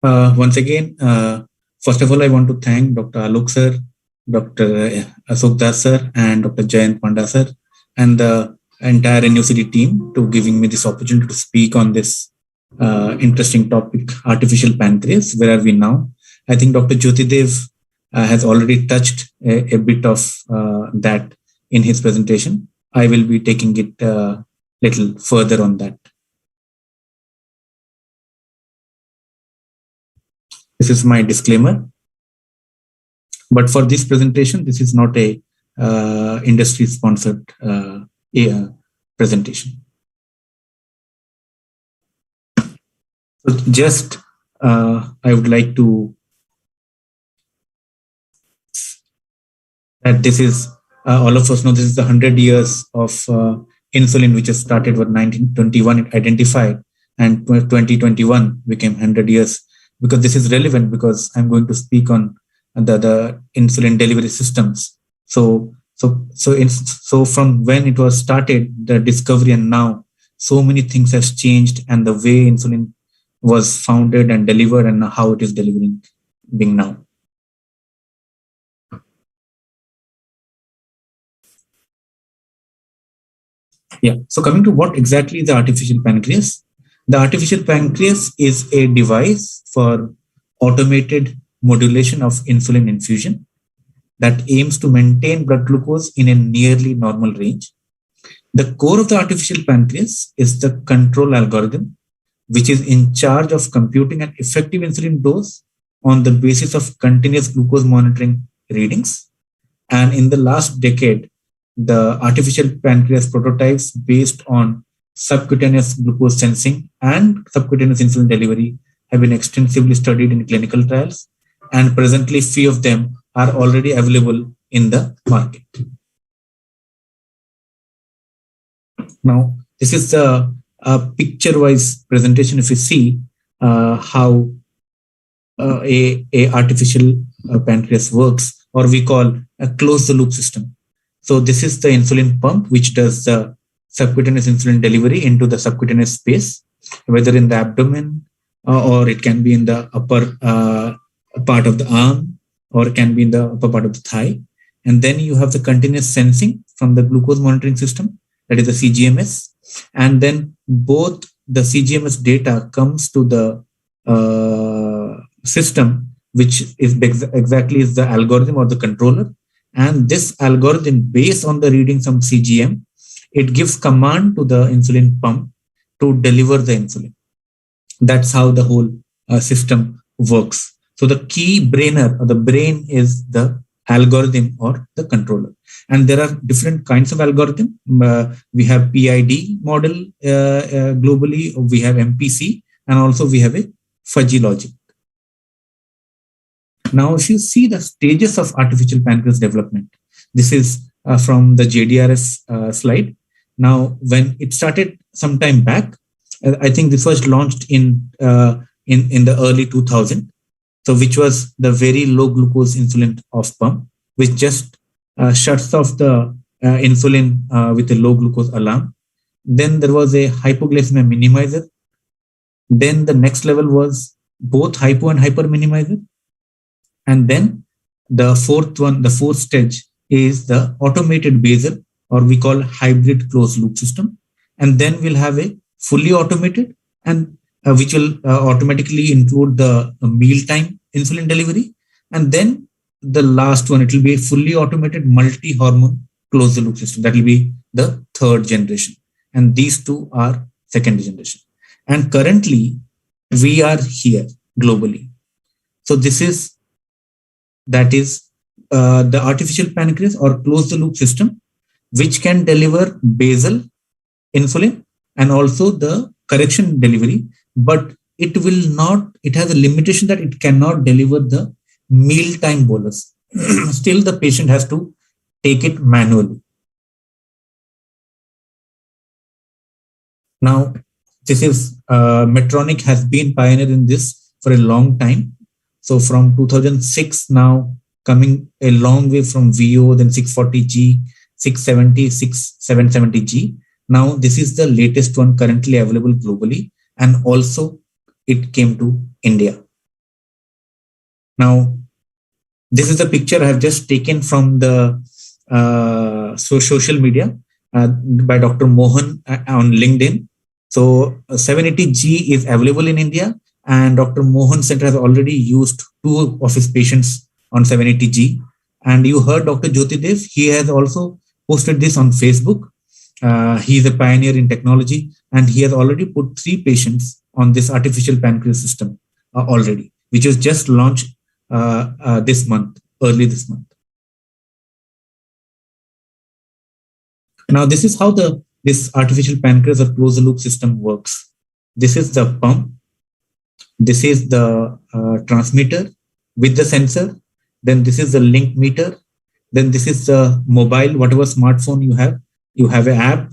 Once again, first of all, I want to thank Dr. Alok sir, Dr. Ashok Das sir, and Dr. Jayant Panda sir, and the entire NUCD team to giving me this opportunity to speak on this interesting topic, artificial pancreas. Where are we now? I think Dr. Jyoti Dev has already touched a bit of that in his presentation. I will be taking it a little further on that. This is my disclaimer. But for this presentation, this is not a industry-sponsored presentation. So just I would like to that this is all of us know this is the 100 years of insulin, which has started with 1921 identified, and 2021 became 100 years. Because this is relevant, because I'm going to speak on the insulin delivery systems. So from when it was started, the discovery, and now so many things has changed, and the way insulin was founded and delivered, and how it is delivering being now. Yeah. So coming to what exactly is the artificial pancreas? The artificial pancreas is a device for automated modulation of insulin infusion that aims to maintain blood glucose in a nearly normal range. The core of the artificial pancreas is the control algorithm, which is in charge of computing an effective insulin dose on the basis of continuous glucose monitoring readings. And in the last decade, the artificial pancreas prototypes based on subcutaneous glucose sensing and subcutaneous insulin delivery have been extensively studied in clinical trials, and presently few of them are already available in the market. Now, this is a picture-wise presentation. If you see how a artificial pancreas works, or we call a closed-the-loop system. So this is the insulin pump, which does the subcutaneous insulin delivery into the subcutaneous space, whether in the abdomen, or it can be in the upper part of the arm, or it can be in the upper part of the thigh. And then you have the continuous sensing from the glucose monitoring system, that is the CGMS. And then both the CGMS data comes to the system, which is exactly is the algorithm or the controller. And this algorithm, based on the readings from CGM, it gives command to the insulin pump to deliver the insulin. That's how the whole system works. So the key brainer, or the brain, is the algorithm or the controller. And there are different kinds of algorithm. We have PID model globally, we have MPC, and also we have a fuzzy logic. Now, if you see the stages of artificial pancreas development, this is from the JDRF slide. Now, when it started some time back, I think this was launched in the early 2000. So, which was the very low glucose insulin off pump, which just shuts off the insulin with a low glucose alarm. Then there was a hypoglycemia minimizer. Then the next level was both hypo and hyper minimizer. And then the fourth stage is the automated basal, or we call hybrid closed loop system. And then we'll have a fully automated, and which will automatically include the mealtime insulin delivery. And then the last one, it will be a fully automated multi-hormone closed loop system. That will be the third generation. And these two are second generation. And currently we are here globally. So this is the artificial pancreas or closed the loop system, which can deliver basal insulin and also the correction delivery, but it has a limitation that it cannot deliver the mealtime bolus. Still, the patient has to take it manually. Now, this is Medtronic has been pioneer in this for a long time. So from 2006 now, coming a long way from VO, then 640G, 670, 770G. Now this is the latest one currently available globally, and also it came to India. Now, this is a picture I have just taken from the social media by Dr. Mohan on LinkedIn. So 780G is available in India, and Dr. Mohan Center has already used 2 of his patients on 780G. And you heard Dr. Jyoti Dev, he has also posted this on Facebook. He is a pioneer in technology, and he has already put 3 patients on this artificial pancreas system already, which was just launched this month, early this month. Now, this is how this artificial pancreas or closed loop system works. This is the pump. This is the transmitter with the sensor. Then this is the link meter. Then this is the mobile, whatever smartphone you have. You have an app.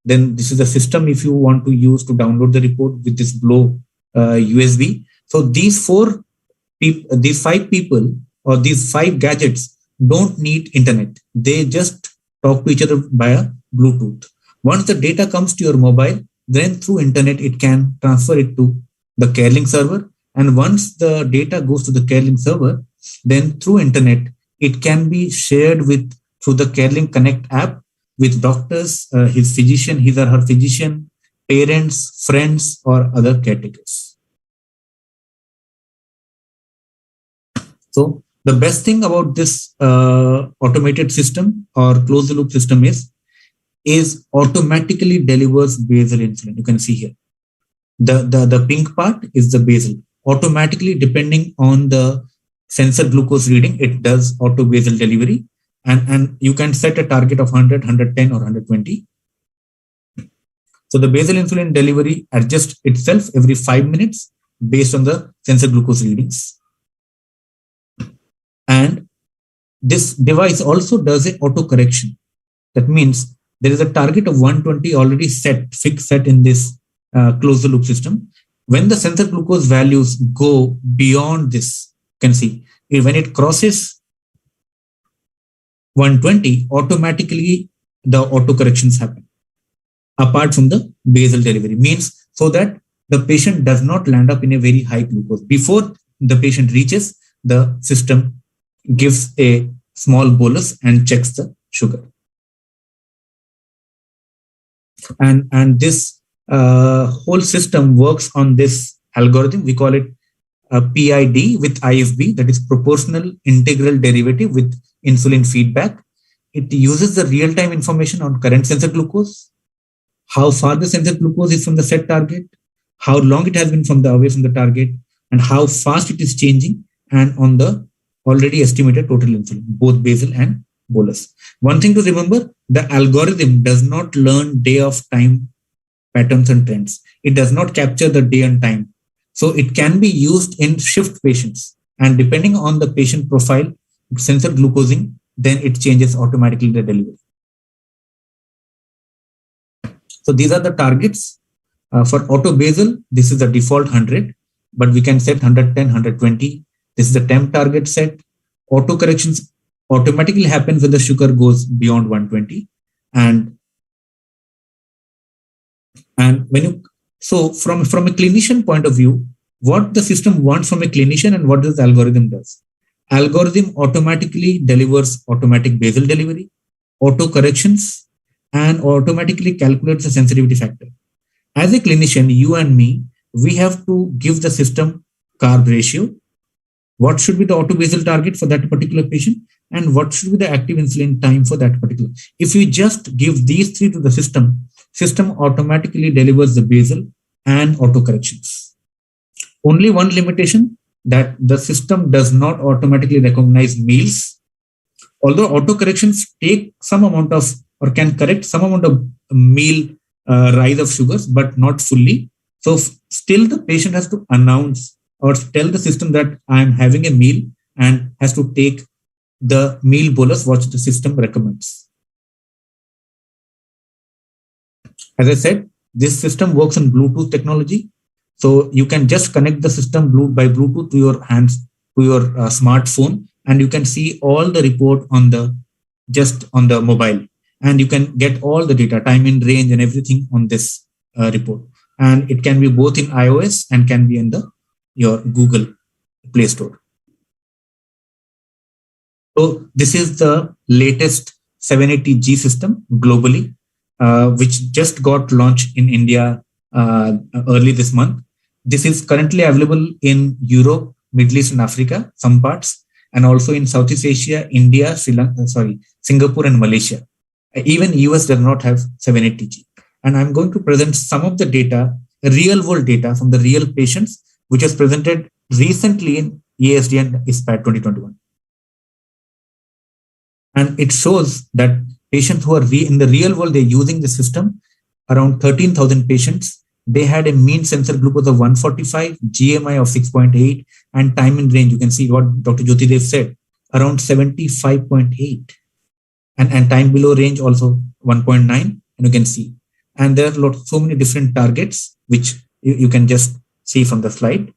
Then this is the system if you want to use to download the report with this Blow USB. So these 5 people or these 5 gadgets don't need internet. They just talk to each other via Bluetooth. Once the data comes to your mobile, then through internet, it can transfer it to the CareLink server. And once the data goes to the CareLink server, then through internet, it can be shared through the CareLink Connect app with doctors, his physician, his or her physician, parents, friends, or other caretakers. So the best thing about this automated system or closed loop system is automatically delivers basal insulin. You can see here. The pink part is the basal. Automatically, depending on the sensor glucose reading, it does auto basal delivery. And you can set a target of 100, 110, or 120. So the basal insulin delivery adjusts itself every 5 minutes based on the sensor glucose readings. And this device also does an auto correction. That means there is a target of 120 already fixed set in this closed loop system. When the sensor glucose values go beyond this, you can see when it crosses 120, automatically the auto corrections happen. Apart from the basal delivery, means so that the patient does not land up in a very high glucose. Before the patient reaches, the system gives a small bolus and checks the sugar. And this whole system works on this algorithm. We call it PID with IFB, that is proportional integral derivative with insulin feedback. It uses the real-time information on current sensor glucose, how far the sensor glucose is from the set target, how long it has been away from the target, and how fast it is changing, and on the already estimated total insulin, both basal and bolus. One thing to remember, the algorithm does not learn day of time patterns and trends. It does not capture the day and time. So it can be used in shift patients. And depending on the patient profile, sensor glucosing, then it changes automatically the delivery. So these are the targets. For auto basal, this is the default 100, but we can set 110, 120. This is the temp target set. Auto corrections automatically happen when the sugar goes beyond 120. And when you, so from a clinician point of view, what the system wants from a clinician and what does the algorithm does? Algorithm automatically delivers automatic basal delivery, auto corrections, and automatically calculates the sensitivity factor. As a clinician, you and me, we have to give the system carb ratio. What should be the auto basal target for that particular patient, and what should be the active insulin time for that particular. If you just give these 3 to the system automatically delivers the basal and auto corrections. Only one limitation, that the system does not automatically recognize meals. Although auto corrections take some amount of, or can correct some amount of meal rise of sugars, but not fully. So still the patient has to announce or tell the system that I'm having a meal and has to take the meal bolus what the system recommends. As I said, this system works on Bluetooth technology. So you can just connect the system by Bluetooth to your hands, to your smartphone, and you can see all the report on the mobile, and you can get all the data, time in range and everything on this report. And it can be both in iOS and can be in your Google Play Store. So this is the latest 780G system globally, which just got launched in India early this month. This is currently available in Europe, Middle East, and Africa, some parts, and also in Southeast Asia, India, Singapore, and Malaysia. Even US does not have 780G. And I'm going to present some of the data, real world data from the real patients, which was presented recently in EASD and ISPAT 2021. And it shows that patients who are in the real world, they're using the system, around 13,000 patients. They had a mean sensor glucose of 145, GMI of 6.8, and time in range. You can see what Dr. Jyoti Dev said, around 75.8. And time below range also 1.9, and you can see. And there are so many different targets, which you can just see from the slide.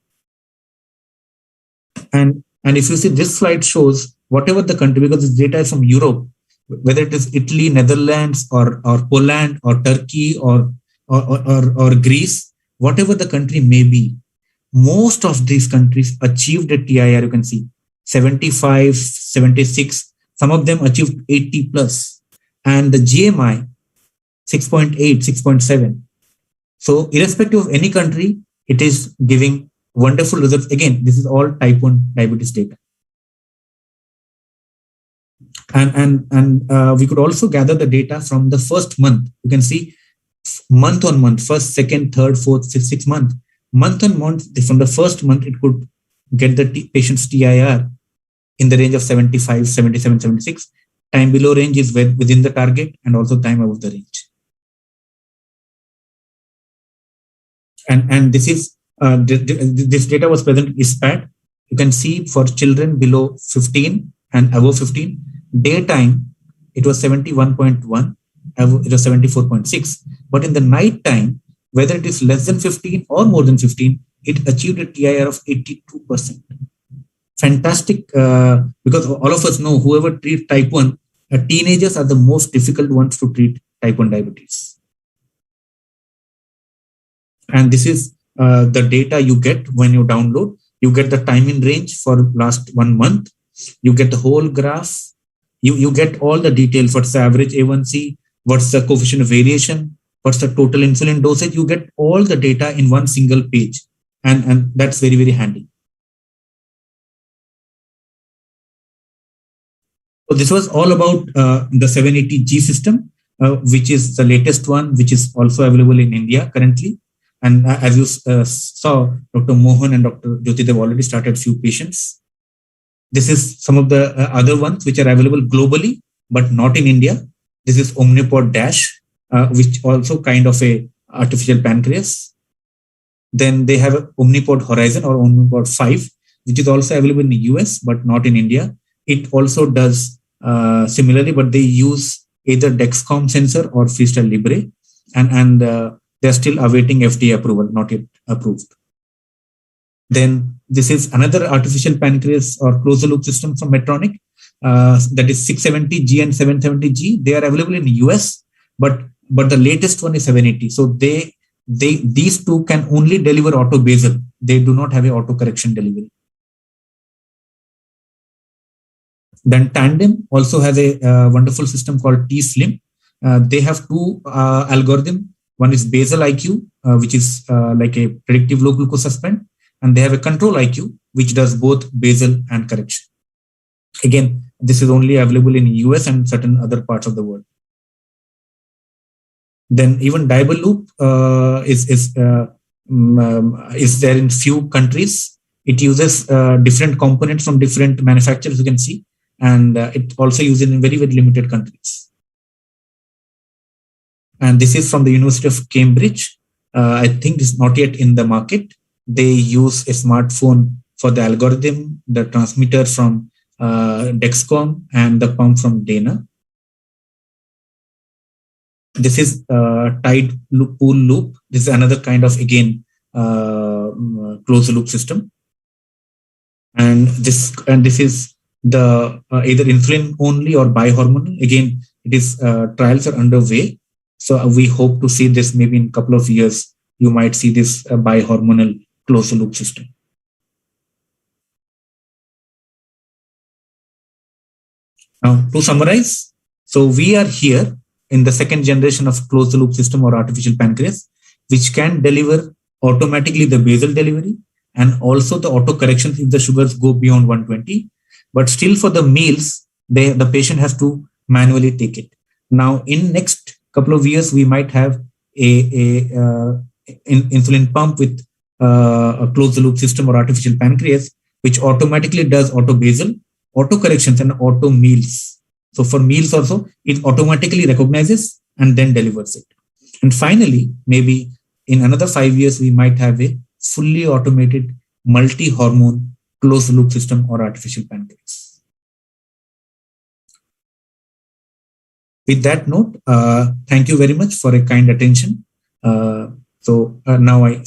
And if you see, this slide shows whatever the country, because this data is from Europe, whether it is Italy, Netherlands, or Poland, or Turkey, or Greece, whatever the country may be, most of these countries achieved a TIR. You can see 75, 76. Some of them achieved 80 plus, and the GMI 6.8, 6.7. So irrespective of any country, it is giving wonderful results. Again, this is all type 1 diabetes data. And we could also gather the data from the first month. You can see month on month, first, second, third, fourth, fifth, sixth month. Month on month, from the first month, it could get the patient's TIR in the range of 75, 77, 76. Time below range is within the target, and also time above the range. And this is this data was present in ISPAT. You can see for children below 15 and above 15, daytime it was 71.1, it was 74.6. But in the night time, whether it is less than 15 or more than 15, it achieved a TIR of 82%. Fantastic, because all of us know whoever treats type 1, teenagers are the most difficult ones to treat type 1 diabetes. And this is the data you get when you download. You get the time in range for last 1 month. You get the whole graph. You get all the details. What's the average A1C? What's the coefficient of variation? What's the total insulin dosage? You get all the data in one single page. And that's very, very handy. So this was all about the 780G system, which is the latest one, which is also available in India currently. And as you saw, Dr. Mohan and Dr. Jyoti, they've already started few patients. This is some of the other ones which are available globally, but not in India. This is Omnipod Dash, which also kind of a artificial pancreas. Then they have Omnipod Horizon or Omnipod 5, which is also available in the US, but not in India. It also does similarly, but they use either Dexcom sensor or Freestyle Libre, and they're still awaiting FDA approval, not yet approved. Then this is another artificial pancreas or closed loop system from Medtronic, that is 670G and 770G. They are available in the US, but the latest one is 780. So these two can only deliver auto basal. They do not have a auto correction delivery. Then Tandem also has a wonderful system called T-Slim. They have two algorithms. One is basal IQ, which is like a predictive low glucose suspend, and they have a control IQ, which does both basal and correction. Again, this is only available in US and certain other parts of the world. Then even Diable Loop is there in few countries. It uses different components from different manufacturers, you can see, and it also uses in very, very limited countries. And this is from the University of Cambridge. I think it's not yet in the market. They use a smartphone for the algorithm, the transmitter from Dexcom, and the pump from Dana. This is Tide loop, Pool Loop. This is another kind of, again, closed loop system. And this is the either insulin only or bihormonal. Again, it is trials are underway. So we hope to see this maybe in a couple of years. You might see this bihormonal closed loop system. Now, to summarize, so we are here in the second generation of closed loop system or artificial pancreas, which can deliver automatically the basal delivery and also the auto corrections if the sugars go beyond 120. But still for the meals, the patient has to manually take it. Now, in next couple of years, we might have a insulin pump with a closed loop system or artificial pancreas, which automatically does auto basal, auto corrections, and auto meals. So for meals also, it automatically recognizes and then delivers it. And finally, maybe in another 5 years, we might have a fully automated multi-hormone closed loop system or artificial pancreas. With that note, thank you very much for a kind attention. Now I